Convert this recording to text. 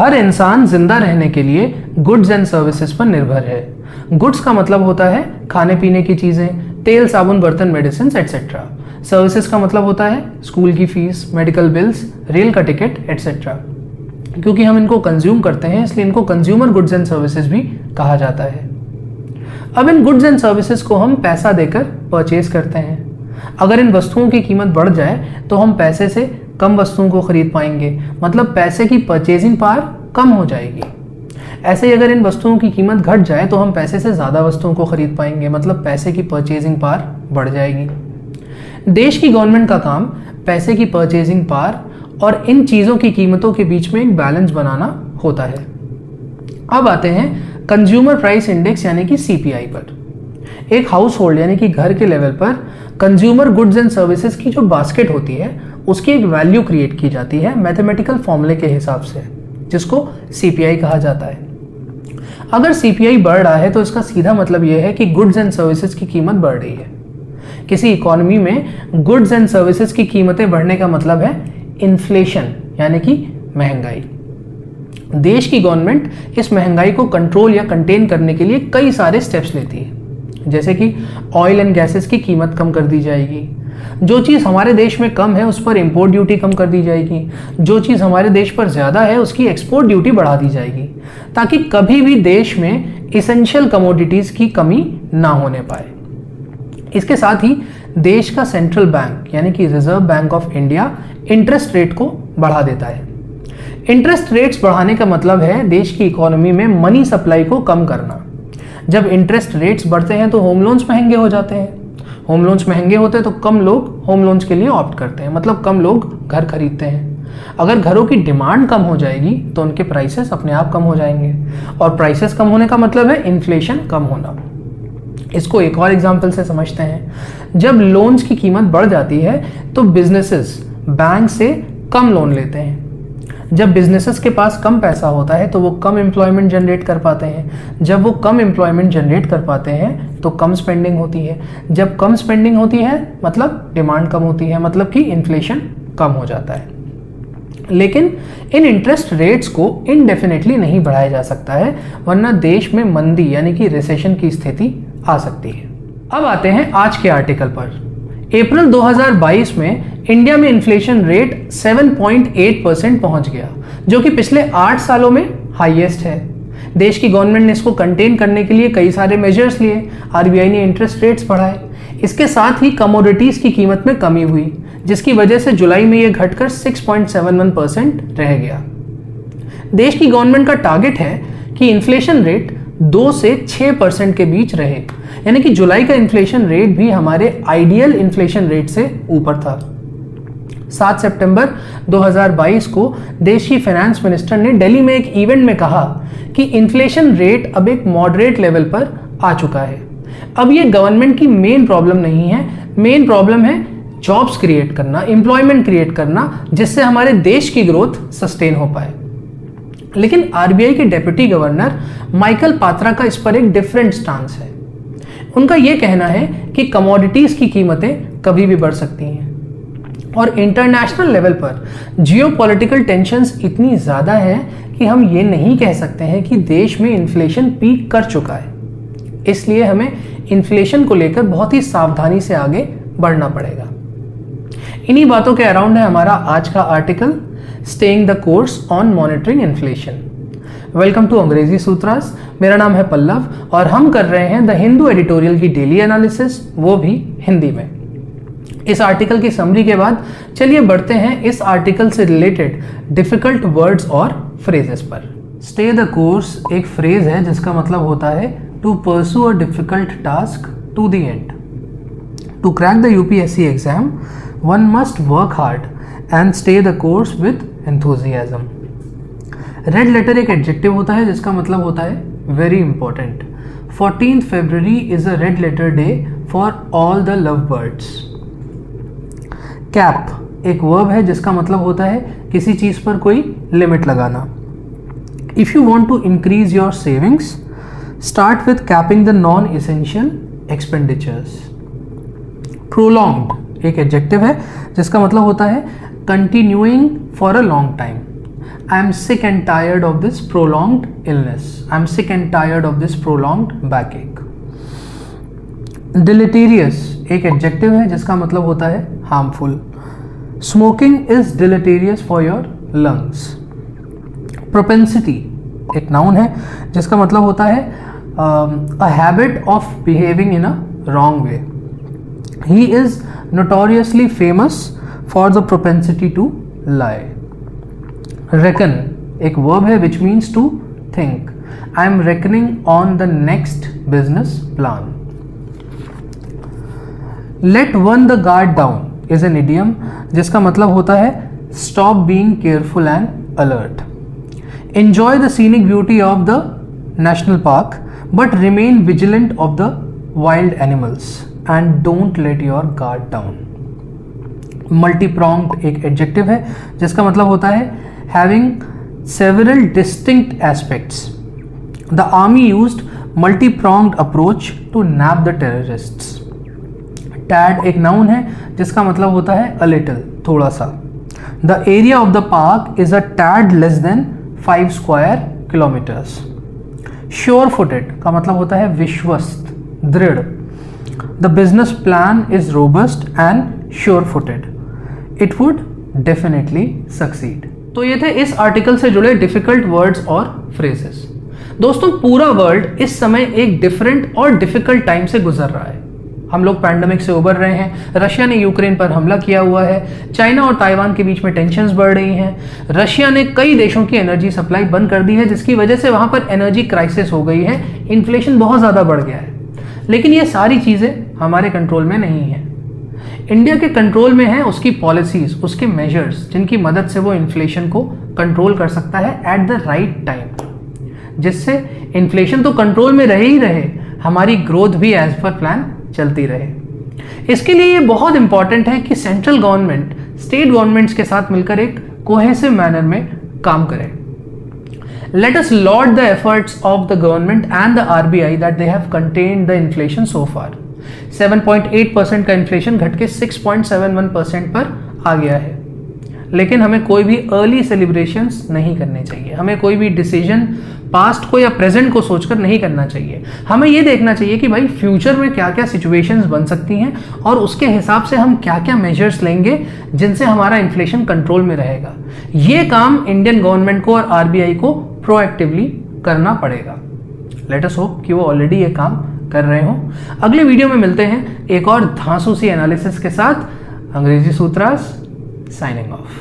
हर इंसान जिंदा रहने के लिए गुड्स एंड सर्विसेज पर निर्भर है। गुड्स का मतलब होता है खाने पीने की चीजें, तेल, साबुन, बर्तन, मेडिसिन एटसेट्रा। सर्विसेज का मतलब होता है स्कूल की फीस, मेडिकल बिल्स, रेल का टिकट एटसेट्रा। क्योंकि हम इनको कंज्यूम करते हैं इसलिए इनको कंज्यूमर गुड्स एंड सर्विसेज भी कहा जाता है। अब इन गुड्स एंड सर्विसेज को हम पैसा देकर परचेज करते हैं। अगर इन वस्तुओं की कीमत बढ़ जाए तो हम पैसे से कम वस्तुओं को खरीद पाएंगे, मतलब पैसे की परचेजिंग पावर कम हो जाएगी। ऐसे ही अगर इन वस्तुओं की कीमत घट जाए तो हम पैसे से ज़्यादा वस्तुओं को खरीद पाएंगे, मतलब पैसे की परचेजिंग पावर बढ़ जाएगी। देश की गवर्नमेंट का काम पैसे की परचेजिंग पावर और इन चीज़ों की कीमतों के बीच में एक बैलेंस बनाना होता है। अब आते हैं कंज्यूमर प्राइस इंडेक्स यानी कि सीपीआई पर। एक हाउस होल्ड यानी कि घर के लेवल पर कंज्यूमर गुड्स एंड सर्विसेज की जो बास्केट होती है उसकी एक वैल्यू क्रिएट की जाती है मैथमेटिकल फॉर्मूले के हिसाब से, जिसको सीपीआई कहा जाता है। अगर सीपीआई बढ़ रहा है तो इसका सीधा मतलब यह है कि गुड्स एंड सर्विसेज की कीमत बढ़ रही है। किसी इकोनॉमी में गुड्स एंड सर्विसेज की कीमतें बढ़ने का मतलब है इन्फ्लेशन यानी कि महंगाई। देश की गवर्नमेंट इस महंगाई को कंट्रोल या कंटेन करने के लिए कई सारे स्टेप्स लेती है, जैसे कि ऑयल एंड गैसेस की कीमत कम कर दी जाएगी, जो चीज़ हमारे देश में कम है उस पर इंपोर्ट ड्यूटी कम कर दी जाएगी, जो चीज़ हमारे देश पर ज़्यादा है उसकी एक्सपोर्ट ड्यूटी बढ़ा दी जाएगी, ताकि कभी भी देश में इसेंशियल कमोडिटीज़ की कमी ना होने पाए। इसके साथ ही देश का सेंट्रल बैंक यानी कि reserve bank of India interest rate को बढ़ा देता है। इंटरेस्ट रेट्स बढ़ाने का मतलब है देश की इकोनॉमी में मनी सप्लाई को कम करना। जब इंटरेस्ट रेट्स बढ़ते हैं तो होम लोन्स महंगे हो जाते हैं। होम लोन्स महंगे होते हैं तो कम लोग होम लोन्स के लिए ऑप्ट करते हैं, मतलब कम लोग घर खरीदते हैं। अगर घरों की डिमांड कम हो जाएगी तो उनके प्राइसेस अपने आप कम हो जाएंगे, और प्राइसेस कम होने का मतलब है इन्फ्लेशन कम होना। इसको एक और एग्जांपल से समझते हैं। जब लोन्स की कीमत बढ़ जाती है तो बिजनेसेस बैंक से कम लोन लेते हैं। जब बिजनेसेस के पास कम पैसा होता है तो वो कम एम्प्लॉयमेंट जनरेट कर पाते हैं। जब वो कम एम्प्लॉयमेंट जनरेट कर पाते हैं तो कम स्पेंडिंग होती है। जब कम स्पेंडिंग होती है मतलब डिमांड कम होती है, मतलब कि इन्फ्लेशन कम हो जाता है। लेकिन इन इंटरेस्ट रेट्स को इनडेफिनेटली नहीं बढ़ाया जा सकता है, वरना देश में मंदी यानी कि रिसेशन की स्थिति आ सकती है। अब आते हैं आज के आर्टिकल पर। अप्रैल 2022 में इंडिया में इन्फ्लेशन रेट 7.8% पहुंच गया, जो कि पिछले 8 सालों में हाईएस्ट है। देश की गवर्नमेंट ने इसको कंटेन करने के लिए कई सारे मेजर्स लिए। आरबीआई ने इंटरेस्ट रेट्स बढ़ाए। इसके साथ ही कमोडिटीज की कीमत में कमी हुई, जिसकी वजह से जुलाई में यह घटकर 6.71% रह गया। देश की गवर्नमेंट का टारगेट है कि इन्फ्लेशन रेट 2 से 6% के बीच रहे, यानी कि जुलाई का इन्फ्लेशन रेट भी हमारे आइडियल इन्फ्लेशन रेट से ऊपर था। 7 सितंबर 2022 को देश की फाइनेंस मिनिस्टर ने दिल्ली में एक इवेंट में कहा कि इन्फ्लेशन रेट अब एक मॉडरेट लेवल पर आ चुका है। अब ये गवर्नमेंट की मेन प्रॉब्लम नहीं है, मेन प्रॉब्लम है जॉब्स क्रिएट करना, एम्प्लॉयमेंट क्रिएट करना, जिससे हमारे देश की ग्रोथ सस्टेन हो पाए। लेकिन आरबीआई के डेप्यूटी गवर्नर माइकल पात्रा का इस पर एक डिफरेंट स्टांस है। उनका यह कहना है कि कमोडिटीज की कीमतें कभी भी बढ़ सकती हैं, और इंटरनेशनल लेवल पर जियोपॉलिटिकल टेंशंस इतनी ज़्यादा है कि हम ये नहीं कह सकते हैं कि देश में इन्फ्लेशन पीक कर चुका है। इसलिए हमें इन्फ्लेशन को लेकर बहुत ही सावधानी से आगे बढ़ना पड़ेगा। इन्हीं बातों के अराउंड है हमारा आज का article, staying the course on monitoring inflation. Welcome to Angrezi Sutras. मेरा नाम है पल्लव और हम कर रहे हैं द हिंदू एडिटोरियल की डेली एनालिसिस, वो भी हिंदी में। इस आर्टिकल की समरी के बाद चलिए बढ़ते हैं इस आर्टिकल से रिलेटेड डिफिकल्ट वर्ड्स और फ्रेजेस पर। स्टे द कोर्स एक फ्रेज है जिसका मतलब होता है to pursue a difficult task to the end. To crack the UPSC exam one must work hard and stay the course with enthusiasm. Red letter एक adjective होता है जिसका मतलब होता है very important. 14th February is a red letter day for all the love birds. Cap एक verb है जिसका मतलब होता है किसी चीज पर कोई लिमिट लगाना। If you want to increase your savings start with capping the non essential expenditures. Prolonged एक एडजेक्टिव है जिसका मतलब होता है continuing for a long time. I am sick and tired of this prolonged illness, I am sick and tired of this prolonged backache. Deleterious एक adjective है जिसका मतलब होता है harmful. Smoking is deleterious for your lungs. Propensity एक noun है जिसका मतलब होता है a habit of behaving in a wrong way. He is notoriously famous for the propensity to lie. Reckon एक वर्ब है which means to think. I am reckoning on the next business plan. Let one the guard down is an idiom जिसका मतलब होता है stop being careful and alert. Enjoy the scenic beauty of the national park but remain vigilant of the wild animals and don't let your guard down. Multipronged एक adjective है जिसका मतलब होता है having several distinct aspects. The army used multipronged approach to nab the terrorists. Tad एक noun है जिसका मतलब होता है अ लिटिल थोड़ा सा। The area of the park is a tad less than 5 square kilometres. Sure footed का मतलब होता है विश्वस्त दृढ़। The business plan is robust and sure footed. It would definitely succeed. तो ये थे इस आर्टिकल से जुड़े डिफिकल्ट वर्ड्स और फ्रेजेस। दोस्तों पूरा वर्ल्ड इस समय एक डिफरेंट और डिफिकल्ट टाइम से गुजर रहा है। हम लोग पैंडेमिक से उबर रहे हैं, रशिया ने यूक्रेन पर हमला किया हुआ है, चाइना और ताइवान के बीच में टेंशन्स बढ़ रही हैं, रशिया ने कई देशों की एनर्जी सप्लाई बंद कर दी है जिसकी वजह से वहां पर एनर्जी क्राइसिस हो गई है, इन्फ्लेशन बहुत ज़्यादा बढ़ गया है। लेकिन ये सारी चीज़ें हमारे कंट्रोल में नहीं है। इंडिया के कंट्रोल में है उसकी पॉलिसीज, उसके मेजर्स जिनकी मदद से वो इन्फ्लेशन को कंट्रोल कर सकता है एट द राइट टाइम, जिससे इन्फ्लेशन तो कंट्रोल में रहे ही रहे, हमारी ग्रोथ भी एज पर प्लान चलती रहे। इसके लिए ये बहुत इंपॉर्टेंट है कि सेंट्रल गवर्नमेंट स्टेट गवर्नमेंट्स के साथ मिलकर एक कोहेसिव मैनर में काम करें। Let us laud the efforts of the government and the RBI that they have contained the inflation so far. 7.8% का इन्फ्लेशन घट के 6.71% पर आ गया है। लेकिन हमें कोई भी अर्ली सेलिब्रेशंस नहीं करने चाहिए, हमें कोई भी डिसीजन पास्ट को या प्रेजेंट को सोचकर नहीं करना चाहिए। हमें ये देखना चाहिए कि भाई फ्यूचर में क्या क्या सिचुएशंस बन सकती हैं और उसके हिसाब से हम क्या क्या मेजर्स लेंगे जिनसे हमारा इन्फ्लेशन कंट्रोल में रहेगा। ये काम इंडियन गवर्नमेंट को और आरबीआई को प्रोएक्टिवली करना पड़ेगा। लेट अस होप कि वो ऑलरेडी ये काम कर रहे हो। अगले वीडियो में मिलते हैं एक और धांसू सी एनालिसिस के साथ। अंग्रेजी सूत्रास साइनिंग ऑफ।